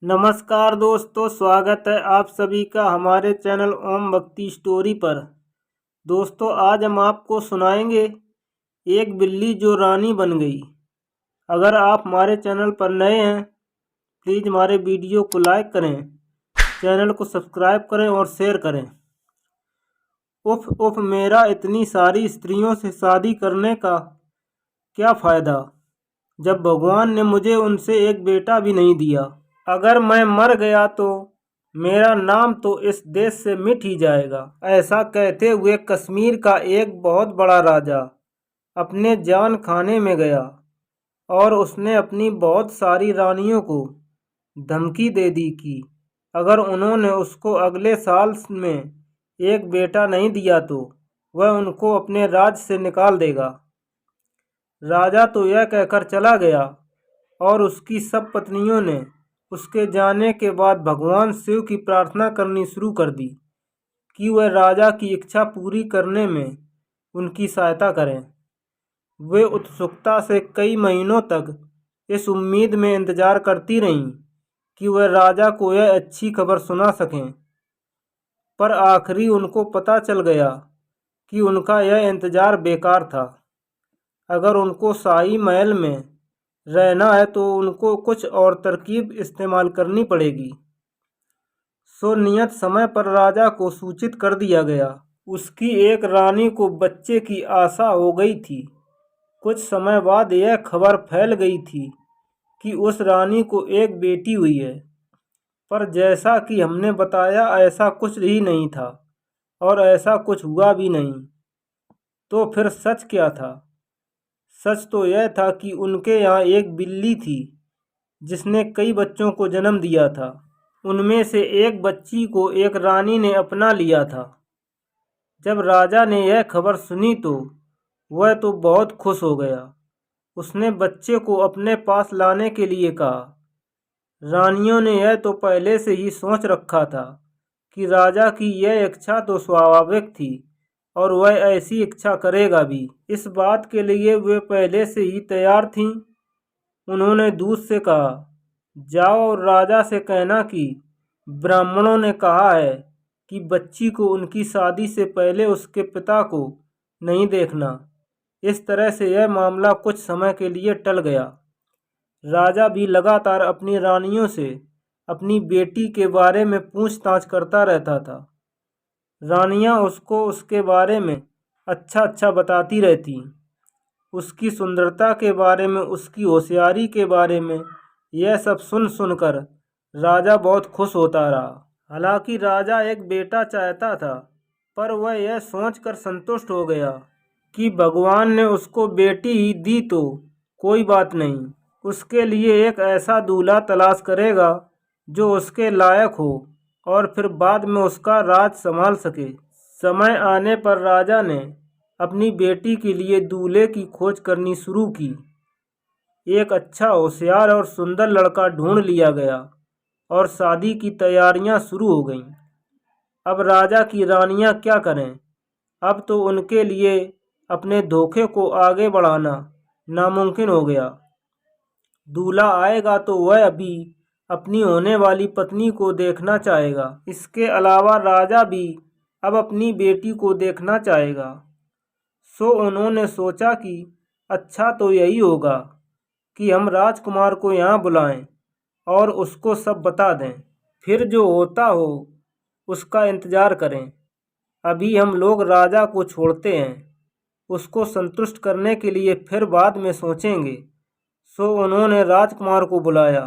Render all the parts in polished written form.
नमस्कार दोस्तों, स्वागत है आप सभी का हमारे चैनल ओम भक्ति स्टोरी पर। दोस्तों, आज हम आपको सुनाएंगे एक बिल्ली जो रानी बन गई। अगर आप हमारे चैनल पर नए हैं, प्लीज़ हमारे वीडियो को लाइक करें, चैनल को सब्सक्राइब करें और शेयर करें। उफ उफ, मेरा इतनी सारी स्त्रियों से शादी करने का क्या फ़ायदा, जब भगवान ने मुझे उनसे एक बेटा भी नहीं दिया। अगर मैं मर गया तो मेरा नाम तो इस देश से मिट ही जाएगा। ऐसा कहते हुए कश्मीर का एक बहुत बड़ा राजा अपने जान खाने में गया और उसने अपनी बहुत सारी रानियों को धमकी दे दी कि अगर उन्होंने उसको अगले साल में एक बेटा नहीं दिया तो वह उनको अपने राज्य से निकाल देगा। राजा तो यह कहकर चला गया और उसकी सब पत्नियों ने उसके जाने के बाद भगवान शिव की प्रार्थना करनी शुरू कर दी कि वह राजा की इच्छा पूरी करने में उनकी सहायता करें। वे उत्सुकता से कई महीनों तक इस उम्मीद में इंतजार करती रहीं कि वह राजा को यह अच्छी खबर सुना सकें, पर आखिरी उनको पता चल गया कि उनका यह इंतजार बेकार था। अगर उनको शाही महल में रहना है तो उनको कुछ और तरकीब इस्तेमाल करनी पड़ेगी। सो नियत समय पर राजा को सूचित कर दिया गया। उसकी एक रानी को बच्चे की आशा हो गई थी। कुछ समय बाद यह खबर फैल गई थी कि उस रानी को एक बेटी हुई है, पर जैसा कि हमने बताया ऐसा कुछ ही नहीं था और ऐसा कुछ हुआ भी नहीं। तो फिर सच क्या था? सच तो यह था कि उनके यहाँ एक बिल्ली थी जिसने कई बच्चों को जन्म दिया था। उनमें से एक बच्ची को एक रानी ने अपना लिया था। जब राजा ने यह खबर सुनी तो वह तो बहुत खुश हो गया। उसने बच्चे को अपने पास लाने के लिए कहा। रानियों ने यह तो पहले से ही सोच रखा था कि राजा की यह इच्छा तो स्वाभाविक थी और वह ऐसी इच्छा करेगा भी। इस बात के लिए वे पहले से ही तैयार थीं। उन्होंने दूत से कहा, जाओ और राजा से कहना कि ब्राह्मणों ने कहा है कि बच्ची को उनकी शादी से पहले उसके पिता को नहीं देखना। इस तरह से यह मामला कुछ समय के लिए टल गया। राजा भी लगातार अपनी रानियों से अपनी बेटी के बारे में पूछताछ करता रहता था। रानियां उसको उसके बारे में अच्छा अच्छा बताती रहती। उसकी सुंदरता के बारे में, उसकी होशियारी के बारे में। यह सब सुन सुनकर राजा बहुत खुश होता रहा। हालांकि राजा एक बेटा चाहता था, पर वह यह सोचकर संतुष्ट हो गया कि भगवान ने उसको बेटी ही दी तो कोई बात नहीं, उसके लिए एक ऐसा दूल्हा तलाश करेगा जो उसके लायक हो और फिर बाद में उसका राज संभाल सके। समय आने पर राजा ने अपनी बेटी के लिए दूल्हे की खोज करनी शुरू की। एक अच्छा, होशियार और सुंदर लड़का ढूंढ लिया गया और शादी की तैयारियां शुरू हो गईं। अब राजा की रानियां क्या करें? अब तो उनके लिए अपने धोखे को आगे बढ़ाना नामुमकिन हो गया। दूल्हा आएगा तो वह अभी अपनी होने वाली पत्नी को देखना चाहेगा। इसके अलावा राजा भी अब अपनी बेटी को देखना चाहेगा। सो उन्होंने सोचा कि अच्छा तो यही होगा कि हम राजकुमार को यहाँ बुलाएं और उसको सब बता दें। फिर जो होता हो उसका इंतज़ार करें। अभी हम लोग राजा को छोड़ते हैं, उसको संतुष्ट करने के लिए फिर बाद में सोचेंगे। सो उन्होंने राजकुमार को बुलाया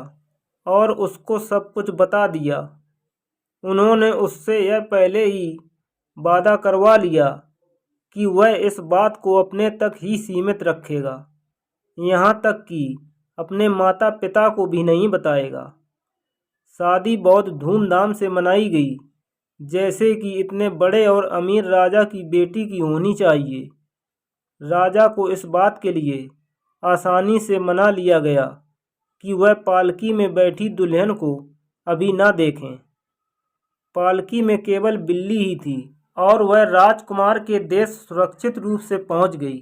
और उसको सब कुछ बता दिया। उन्होंने उससे यह पहले ही वादा करवा लिया कि वह इस बात को अपने तक ही सीमित रखेगा, यहाँ तक कि अपने माता पिता को भी नहीं बताएगा। शादी बहुत धूमधाम से मनाई गई, जैसे कि इतने बड़े और अमीर राजा की बेटी की होनी चाहिए। राजा को इस बात के लिए आसानी से मना लिया गया कि वह पालकी में बैठी दुल्हन को अभी ना देखें। पालकी में केवल बिल्ली ही थी और वह राजकुमार के देश सुरक्षित रूप से पहुंच गई।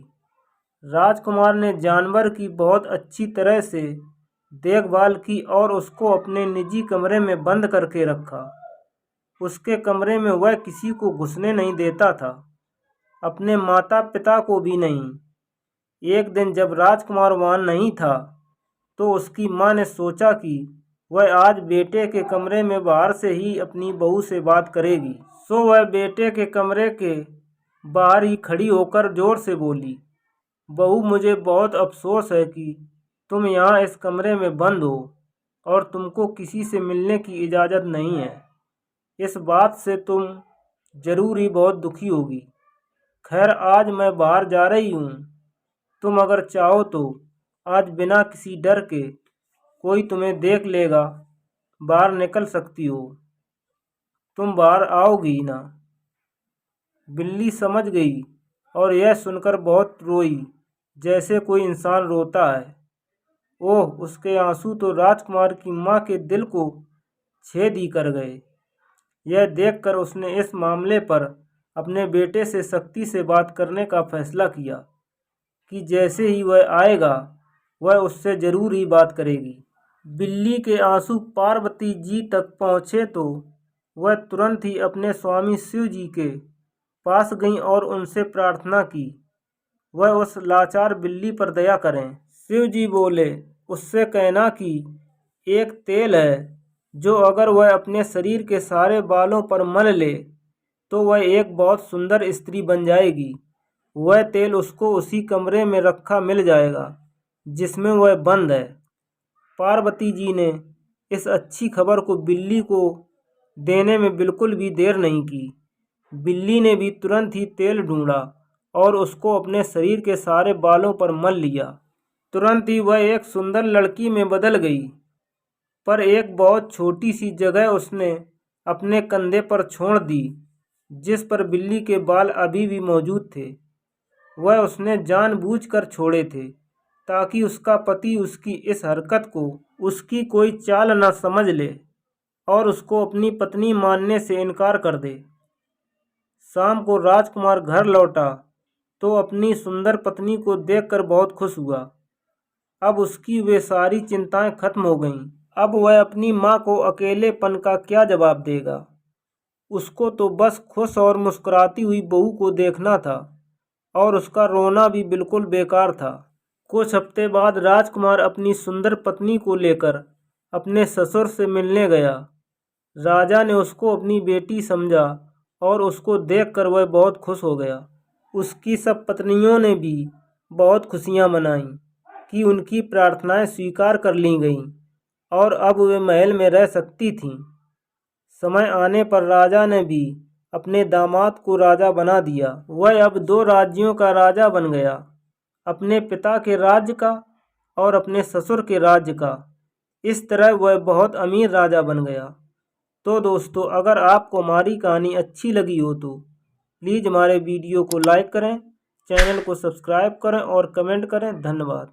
राजकुमार ने जानवर की बहुत अच्छी तरह से देखभाल की और उसको अपने निजी कमरे में बंद करके रखा। उसके कमरे में वह किसी को घुसने नहीं देता था, अपने माता पिता को भी नहीं। एक दिन जब राजकुमार वहाँ नहीं था तो उसकी माँ ने सोचा कि वह आज बेटे के कमरे में बाहर से ही अपनी बहू से बात करेगी। सो वह बेटे के कमरे के बाहर ही खड़ी होकर जोर से बोली, बहू, मुझे बहुत अफसोस है कि तुम यहाँ इस कमरे में बंद हो और तुमको किसी से मिलने की इजाज़त नहीं है। इस बात से तुम जरूर ही बहुत दुखी होगी। खैर, आज मैं बाहर जा रही हूँ। तुम अगर चाहो तो आज बिना किसी डर के, कोई तुम्हें देख लेगा, बाहर निकल सकती हो। तुम बाहर आओगी ना? बिल्ली समझ गई और यह सुनकर बहुत रोई, जैसे कोई इंसान रोता है। ओह, उसके आंसू तो राजकुमार की माँ के दिल को छेद ही कर गए। यह देखकर उसने इस मामले पर अपने बेटे से सख्ती से बात करने का फैसला किया कि जैसे ही वह आएगा वह उससे जरूर ही बात करेगी। बिल्ली के आंसू पार्वती जी तक पहुँचे तो वह तुरंत ही अपने स्वामी शिव जी के पास गईं और उनसे प्रार्थना की वह उस लाचार बिल्ली पर दया करें। शिव जी बोले, उससे कहना कि एक तेल है जो अगर वह अपने शरीर के सारे बालों पर मल ले तो वह एक बहुत सुंदर स्त्री बन जाएगी। वह तेल उसको उसी कमरे में रखा मिल जाएगा जिसमें वह बंद है। पार्वती जी ने इस अच्छी खबर को बिल्ली को देने में बिल्कुल भी देर नहीं की। बिल्ली ने भी तुरंत ही तेल ढूंढा और उसको अपने शरीर के सारे बालों पर मल लिया। तुरंत ही वह एक सुंदर लड़की में बदल गई, पर एक बहुत छोटी सी जगह उसने अपने कंधे पर छोड़ दी जिस पर बिल्ली के बाल अभी भी मौजूद थे। वह उसने जानबूझकर छोड़े थे ताकि उसका पति उसकी इस हरकत को उसकी कोई चाल न समझ ले और उसको अपनी पत्नी मानने से इनकार कर दे। शाम को राजकुमार घर लौटा तो अपनी सुंदर पत्नी को देखकर बहुत खुश हुआ। अब उसकी वे सारी चिंताएं खत्म हो गईं। अब वह अपनी माँ को अकेलेपन का क्या जवाब देगा। उसको तो बस खुश और मुस्कुराती हुई बहू को देखना था और उसका रोना भी बिल्कुल बेकार था। कुछ हफ्ते बाद राजकुमार अपनी सुंदर पत्नी को लेकर अपने ससुर से मिलने गया। राजा ने उसको अपनी बेटी समझा और उसको देखकर वह बहुत खुश हो गया। उसकी सब पत्नियों ने भी बहुत खुशियां मनाईं कि उनकी प्रार्थनाएं स्वीकार कर ली गईं और अब वे महल में रह सकती थीं। समय आने पर राजा ने भी अपने दामाद को राजा बना दिया। वह अब 2 राज्यों का राजा बन गया, अपने पिता के राज्य का और अपने ससुर के राज्य का। इस तरह वह बहुत अमीर राजा बन गया। तो दोस्तों, अगर आपको हमारी कहानी अच्छी लगी हो तो प्लीज़ हमारे वीडियो को लाइक करें, चैनल को सब्सक्राइब करें और कमेंट करें। धन्यवाद।